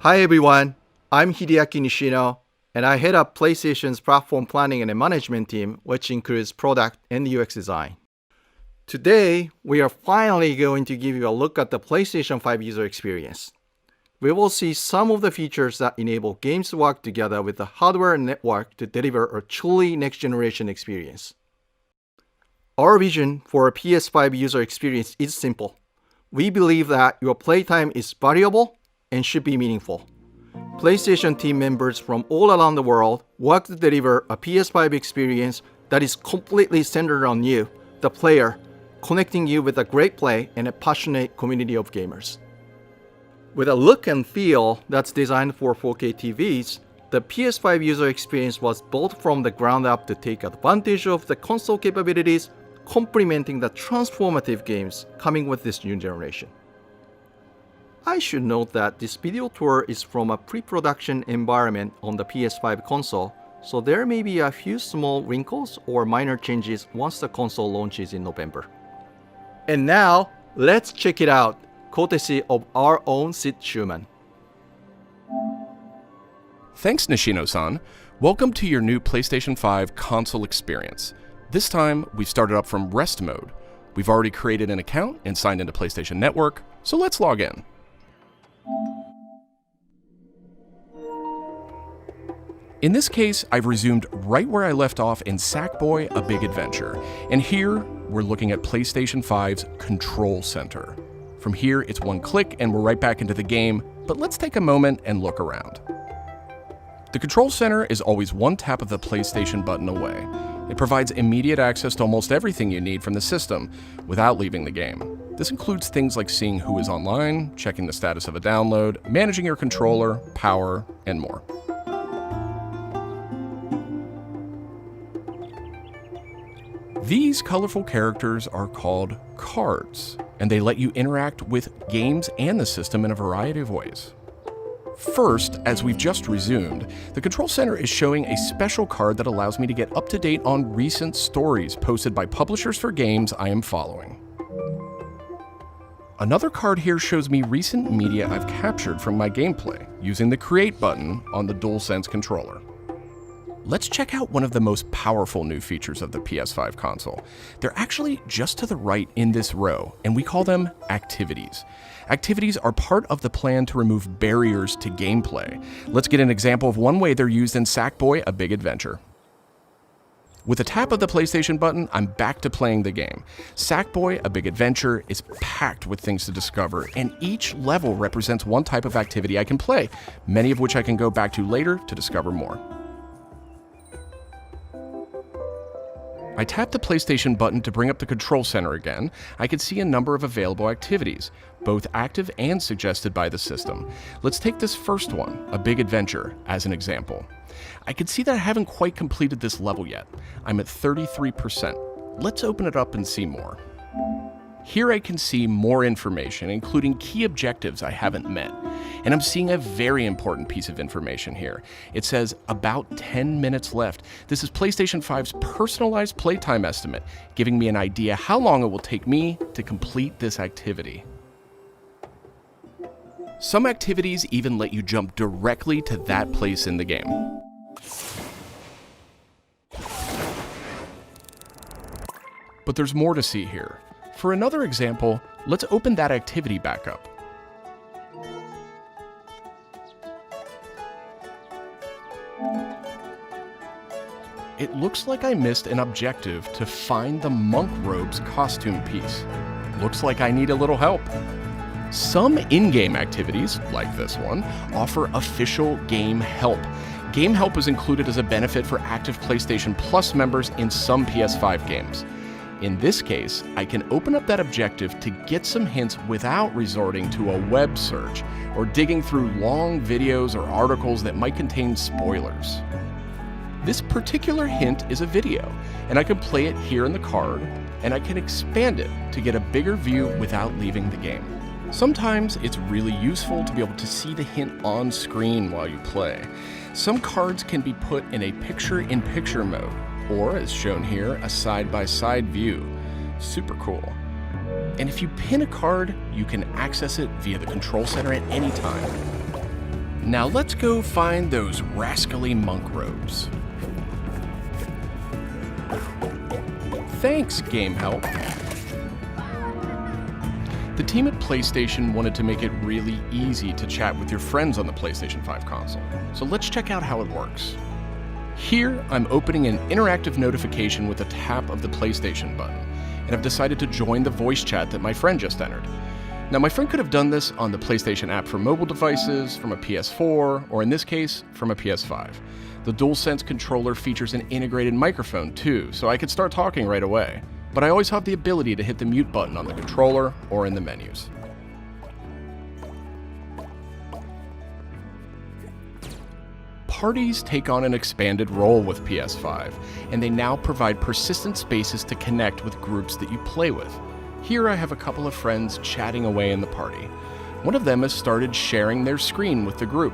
Hi everyone, I'm Hideaki Nishino, and I head up PlayStation's platform planning and management team, which includes product and UX design. Today, we are finally going to give you a look at the PlayStation 5 user experience. We will see some of the features that enable games to work together with the hardware and network to deliver a truly next-generation experience. Our vision for a PS5 user experience is simple. We believe that your playtime is valuable and should be meaningful. PlayStation team members from all around the world work to deliver a PS5 experience that is completely centered on you, the player, connecting you with a great play and a passionate community of gamers. With a look and feel that's designed for 4K TVs, the PS5 user experience was built from the ground up to take advantage of the console capabilities, complementing the transformative games coming with this new generation. I should note that this video tour is from a pre-production environment on the PS5 console, so there may be a few small wrinkles or minor changes once the console launches in November. And now, let's check it out, courtesy of our own Sid Schumann. Thanks, Nishino-san. Welcome to your new PlayStation 5 console experience. This time, we've started up from rest mode. We've already created an account and signed into PlayStation Network, so let's log in. In this case, I've resumed right where I left off in Sackboy: A Big Adventure, and here we're looking at PlayStation 5's Control Center. From here, it's one click and we're right back into the game, but let's take a moment and look around. The Control Center is always one tap of the PlayStation button away. It provides immediate access to almost everything you need from the system without leaving the game. This includes things like seeing who is online, checking the status of a download, managing your controller, power, and more. These colorful characters are called cards, and they let you interact with games and the system in a variety of ways. First, as we've just resumed, the Control Center is showing a special card that allows me to get up to date on recent stories posted by publishers for games I am following. Another card here shows me recent media I've captured from my gameplay using the Create button on the DualSense controller. Let's check out one of the most powerful new features of the PS5 console. They're actually just to the right in this row, and we call them activities. Activities are part of the plan to remove barriers to gameplay. Let's get an example of one way they're used in Sackboy: A Big Adventure. With a tap of the PlayStation button, I'm back to playing the game. Sackboy: A Big Adventure is packed with things to discover, and each level represents one type of activity I can play, many of which I can go back to later to discover more. I tap the PlayStation button to bring up the Control Center again. I can see a number of available activities, both active and suggested by the system. Let's take this first one, A Big Adventure, as an example. I can see that I haven't quite completed this level yet. I'm at 33%. Let's open it up and see more. Here I can see more information, including key objectives I haven't met. And I'm seeing a very important piece of information here. It says about 10 minutes left. This is PlayStation 5's personalized playtime estimate, giving me an idea how long it will take me to complete this activity. Some activities even let you jump directly to that place in the game. But there's more to see here. For another example, let's open that activity back up. It looks like I missed an objective to find the monk robe's costume piece. Looks like I need a little help. Some in-game activities, like this one, offer official game help. Game help is included as a benefit for active PlayStation Plus members in some PS5 games. In this case, I can open up that objective to get some hints without resorting to a web search or digging through long videos or articles that might contain spoilers. This particular hint is a video, and I can play it here in the card, and I can expand it to get a bigger view without leaving the game. Sometimes it's really useful to be able to see the hint on screen while you play. Some cards can be put in a picture-in-picture mode, or as shown here, a side-by-side view. Super cool. And if you pin a card, you can access it via the Control Center at any time. Now let's go find those rascally monk robes. Thanks, Game Help. The team at PlayStation wanted to make it really easy to chat with your friends on the PlayStation 5 console, so let's check out how it works. Here, I'm opening an interactive notification with a tap of the PlayStation button, and I've decided to join the voice chat that my friend just entered. Now, my friend could have done this on the PlayStation app for mobile devices, from a PS4, or in this case, from a PS5. The DualSense controller features an integrated microphone too, so I could start talking right away. But I always have the ability to hit the mute button on the controller or in the menus. Parties take on an expanded role with PS5, and they now provide persistent spaces to connect with groups that you play with. Here I have a couple of friends chatting away in the party. One of them has started sharing their screen with the group.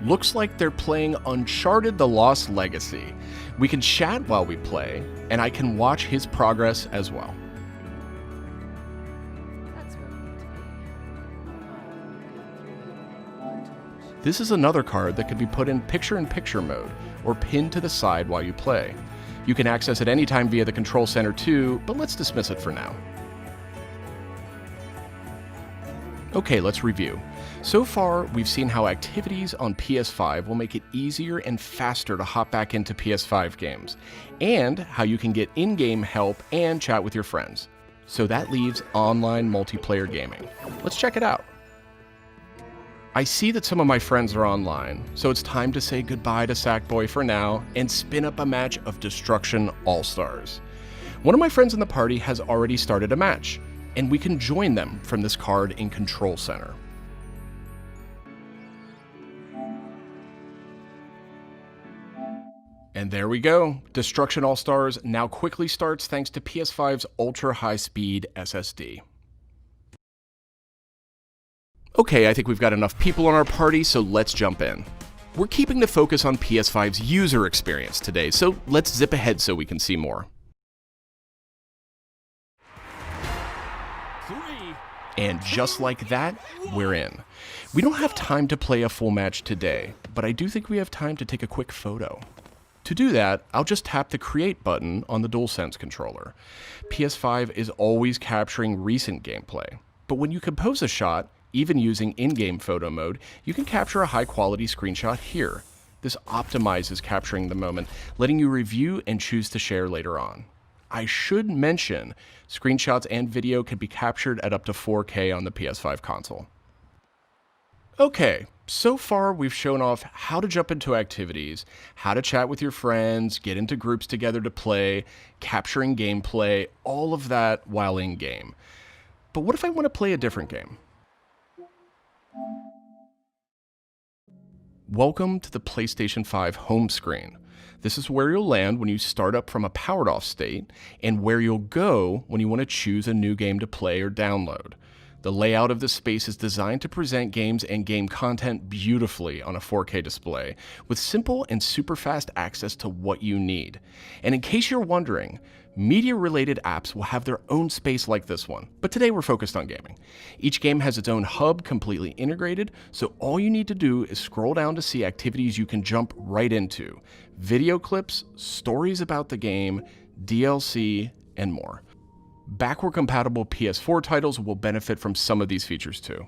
Looks like they're playing Uncharted: The Lost Legacy. We can chat while we play, and I can watch his progress as well. This is another card that could be put in picture-in-picture mode, or pinned to the side while you play. You can access it anytime via the control center too, but let's dismiss it for now. Okay, let's review. So far, we've seen how activities on PS5 will make it easier and faster to hop back into PS5 games, and how you can get in-game help and chat with your friends. So that leaves online multiplayer gaming. Let's check it out. I see that some of my friends are online, so it's time to say goodbye to Sackboy for now and spin up a match of Destruction All-Stars. One of my friends in the party has already started a match, and we can join them from this card in Control Center. And there we go. Destruction All-Stars now quickly starts thanks to PS5's ultra-high-speed SSD. Okay, I think we've got enough people on our party, so let's jump in. We're keeping the focus on PS5's user experience today, so let's zip ahead so we can see more. And just like that, we're in. We don't have time to play a full match today, but I do think we have time to take a quick photo. To do that, I'll just tap the Create button on the DualSense controller. PS5 is always capturing recent gameplay, but when you compose a shot, even using in-game photo mode, you can capture a high-quality screenshot here. This optimizes capturing the moment, letting you review and choose to share later on. I should mention, screenshots and video can be captured at up to 4K on the PS5 console. Okay, so far we've shown off how to jump into activities, how to chat with your friends, get into groups together to play, capturing gameplay, all of that while in-game. But what if I want to play a different game? Welcome to the PlayStation 5 home screen. This is where you'll land when you start up from a powered off state, and where you'll go when you want to choose a new game to play or download. The layout of this space is designed to present games and game content beautifully on a 4K display, with simple and super fast access to what you need. And in case you're wondering, media-related apps will have their own space like this one, but today we're focused on gaming. Each game has its own hub completely integrated, so all you need to do is scroll down to see activities you can jump right into. Video clips, stories about the game, DLC, and more. Backward-compatible PS4 titles will benefit from some of these features too.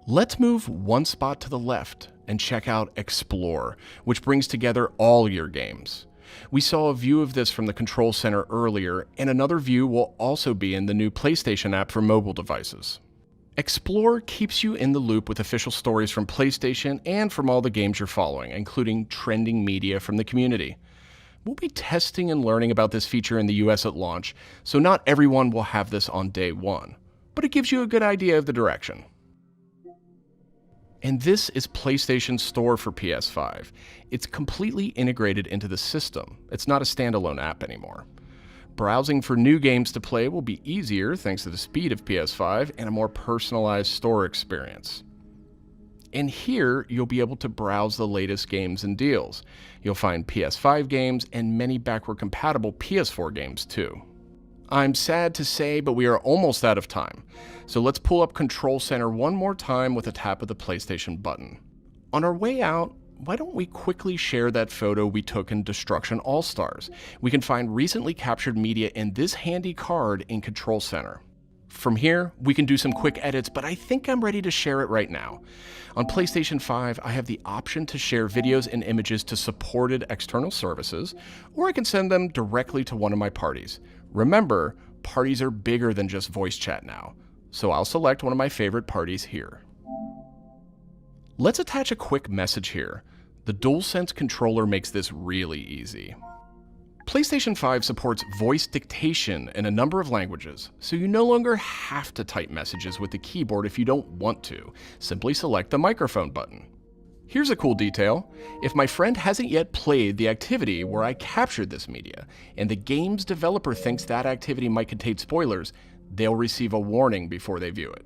Let's move one spot to the left and check out Explore, which brings together all your games. We saw a view of this from the Control Center earlier, and another view will also be in the new PlayStation app for mobile devices. Explore keeps you in the loop with official stories from PlayStation and from all the games you're following, including trending media from the community. We'll be testing and learning about this feature in the US at launch, so not everyone will have this on day one, but it gives you a good idea of the direction. And this is PlayStation Store for PS5. It's completely integrated into the system. It's not a standalone app anymore. Browsing for new games to play will be easier thanks to the speed of PS5 and a more personalized store experience. And here, you'll be able to browse the latest games and deals. You'll find PS5 games and many backward-compatible PS4 games too. I'm sad to say, but we are almost out of time. So let's pull up Control Center one more time with a tap of the PlayStation button. On our way out, why don't we quickly share that photo we took in Destruction All-Stars? We can find recently captured media in this handy card in Control Center. From here, we can do some quick edits, but I think I'm ready to share it right now. On PlayStation 5, I have the option to share videos and images to supported external services, or I can send them directly to one of my parties. Remember, parties are bigger than just voice chat now, so I'll select one of my favorite parties here. Let's attach a quick message here. The DualSense controller makes this really easy. PlayStation 5 supports voice dictation in a number of languages, so you no longer have to type messages with the keyboard if you don't want to. Simply select the microphone button. Here's a cool detail. If my friend hasn't yet played the activity where I captured this media, and the game's developer thinks that activity might contain spoilers, they'll receive a warning before they view it.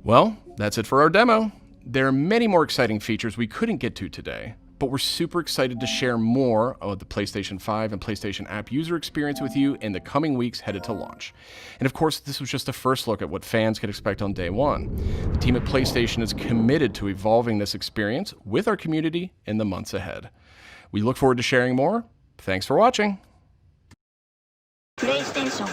Well, that's it for our demo. There are many more exciting features we couldn't get to today, but we're super excited to share more of the PlayStation 5 and PlayStation app user experience with you in the coming weeks headed to launch. And of course, this was just a first look at what fans can expect on day one. The team at PlayStation is committed to evolving this experience with our community in the months ahead. We look forward to sharing more. Thanks for watching. PlayStation